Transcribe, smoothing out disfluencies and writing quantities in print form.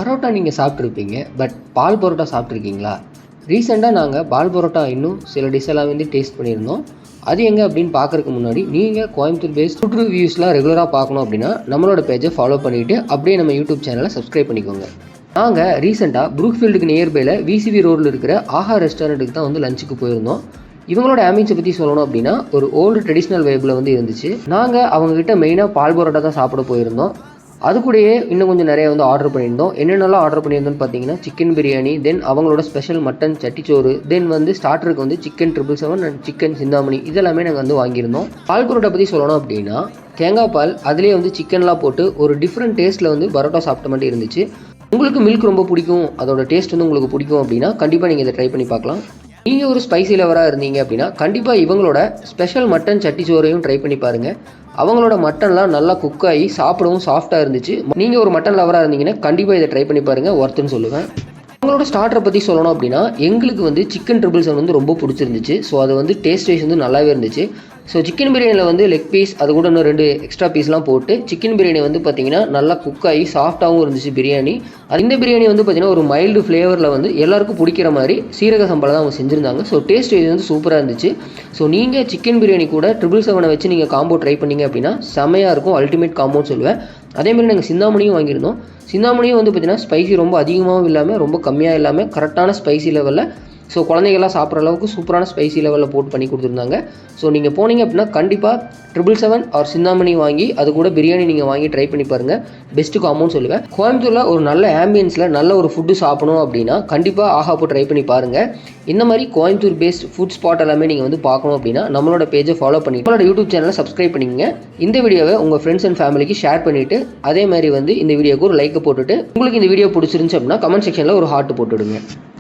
பரோட்டா நீங்கள் சாப்பிட்ருப்பீங்க, பட் பால் பரோட்டா சாப்பிட்ருக்கீங்களா? ரீசெண்டாக நாங்கள் பால் பரோட்டா இன்னும் சில டிஷ் எல்லாம் வந்து டேஸ்ட் பண்ணியிருந்தோம். அது எங்கே அப்படின்னு பார்க்குறதுக்கு முன்னாடி நீங்கள் கோயம்புத்தூர் பேஸ்ட் ஃபுட் ரிவ்யூஸ்லாம் ரெகுலராக பார்க்கணும் அப்படின்னா நம்மளோட பேஜை ஃபாலோ பண்ணிவிட்டு அப்படியே நம்ம யூடியூப் சேனலை சப்ஸ்கிரைப் பண்ணிக்கோங்க. நாங்கள் ரீசெண்டாக ப்ரூக்ஃபீல்டுக்கு நியர்பையில் விசிபி ரோடில் இருக்கிற ஆஹா ரெஸ்டாரண்ட்டுக்கு தான் வந்து லஞ்சுக்கு போயிருந்தோம். இவங்களோட ஆம்பியன்ஸை பற்றி சொல்லணும் அப்படின்னா ஒரு ஓல்டு ட்ரெடிஷ்னல் வைப்பில் வந்து இருந்துச்சு. நாங்கள் அவங்ககிட்ட மெயினாக பால் பரோட்டா தான் சாப்பிட போயிருந்தோம். அது கூடயே இன்னும் கொஞ்சம் நிறைய வந்து ஆர்டர் பண்ணியிருந்தோம். என்னென்னலாம் ஆர்டர் பண்ணியிருந்தோம்னு பார்த்தீங்கன்னா சிக்கன் பிரியாணி, தென் அவங்களோட ஸ்பெஷல் மட்டன் சட்டிச்சோறு, தென் வந்து ஸ்டார்டருக்கு வந்து சிக்கன் 777 அண்ட் சிக்கன் சிந்தாமணி இதெல்லாமே நாங்கள் வந்து வாங்கியிருந்தோம். பால் பரோட்டா பற்றி சொல்லணும் அப்படின்னா தேங்காய் பால் அதுலேயே வந்து சிக்கன்லாம் போட்டு ஒரு டிஃப்ரெண்ட் டேஸ்ட்டில் வந்து பரோட்டா சாப்பிட்ட மாதிரி இருந்துச்சு. உங்களுக்கு மில்க் ரொம்ப பிடிக்கும், அதோட டேஸ்ட் வந்து உங்களுக்கு பிடிக்கும் அப்படின்னா கண்டிப்பாக நீங்கள் இதை ட்ரை பண்ணி பார்க்கலாம். நீங்கள் ஒரு ஸ்பைசி லவராக இருந்தீங்க அப்படின்னா கண்டிப்பாக இவங்களோட ஸ்பெஷல் மட்டன் சட்டிச்சோரையும் ட்ரை பண்ணி பாருங்கள். அவங்களோட மட்டன்லாம் நல்லா குக் ஆகி சாப்பிடவும் சாஃப்டாக இருந்துச்சு. நீங்கள் ஒரு மட்டன் லவராக இருந்தீங்கன்னா கண்டிப்பாக இதை ட்ரை பண்ணி பாருங்கள், ஒர்த்துன்னு சொல்லுவேன். அவங்களோட ஸ்டார்டரை பற்றி சொல்லணும் அப்படின்னா எங்களுக்கு வந்து சிக்கன் 777 வந்து ரொம்ப பிடிச்சிருந்துச்சு. ஸோ அது வந்து டேஸ்ட் வைஸ் வந்து நல்லாவே இருந்துச்சு. ஸோ சிக்கன் பிரியாணியில் வந்து லெக் பீஸ் அது கூட இன்னும் 2 எக்ஸ்ட்ரா பீஸ்லாம் போட்டு சிக்கன் பிரியாணி வந்து பார்த்திங்கன்னா நல்லா குக் ஆகி சாஃப்டாகவும் இருந்துச்சு பிரியாணி. இந்த பிரியாணி வந்து பார்த்திங்கன்னா ஒரு மைல்டு ஃப்ளேவரில் வந்து எல்லாருக்கும் பிடிக்கிற மாதிரி சீரக சம்பளம் தான் அவங்க செஞ்சுருந்தாங்க. ஸோ டேஸ்ட் வைஸ் வந்து சூப்பராக இருந்துச்சு. ஸோ நீங்கள் சிக்கன் பிரியாணி கூட 777 வச்சு நீங்கள் காம்போ ட்ரை பண்ணிங்க அப்படின்னா செமையாக இருக்கும், அல்டிமேட் காம்போன்னு சொல்லுவேன். அதேமாதிரி நாங்கள் சிந்தாமணியும் வாங்கியிருந்தோம். சிந்தாமணியும் வந்து பார்த்திங்கன்னா ஸ்பைசி ரொம்ப அதிகமாகவும் இல்லாமல் ரொம்ப கம்மியாக இல்லாமல் கரெக்டான ஸ்பைசி லெவலில், ஸோ குழந்தைகள்லாம் சாப்பிட்ற அளவுக்கு சூப்பரான ஸ்பைசி லெவலில் போட்டு பண்ணி கொடுத்துருந்தாங்க. ஸோ நீங்கள் போனீங்க அப்படின்னா கண்டிப்பாக 777 ஆர் சிந்தாமணி வாங்கி அது கூட பிரியாணி நீங்கள் வாங்கி ட்ரை பண்ணி பாருங்கள், பெஸ்ட்டு காம்போன்னு சொல்லுவேன். கோயம்புத்தூரில் ஒரு நல்ல ஆம்பியன்ஸில் நல்ல ஒரு ஃபுட்டு சாப்பிடணும் அப்படின்னா கண்டிப்பாக ஆஹாப்போ ட்ரை பண்ணி பாருங்கள். இந்த மாதிரி கோயம்புத்தூர் பேஸ்ட் ஃபுட் ஸ்பாட் எல்லாமே நீங்கள் வந்து பார்க்கணும் அப்படின்னா நம்மளோட பேஜை ஃபாலோ பண்ணி நம்மளோட யூடியூப் சேனலை சப்ஸ்கிரைப் பண்ணிக்கங்க. இந்த வீடியோவை உங்கள் ஃப்ரெண்ட்ஸ் அண்ட் ஃபேமிலிக்கு ஷேர் பண்ணிவிட்டு அதே மாதிரி வந்து இந்த வீடியோக்கு ஒரு லைக்கை போட்டுட்டு உங்களுக்கு இந்த வீடியோ பிடிச்சிருந்துச்சு அப்படின்னா கமெண்ட் செக்ஷனில் ஒரு ஹார்ட் போட்டுவிடுங்க.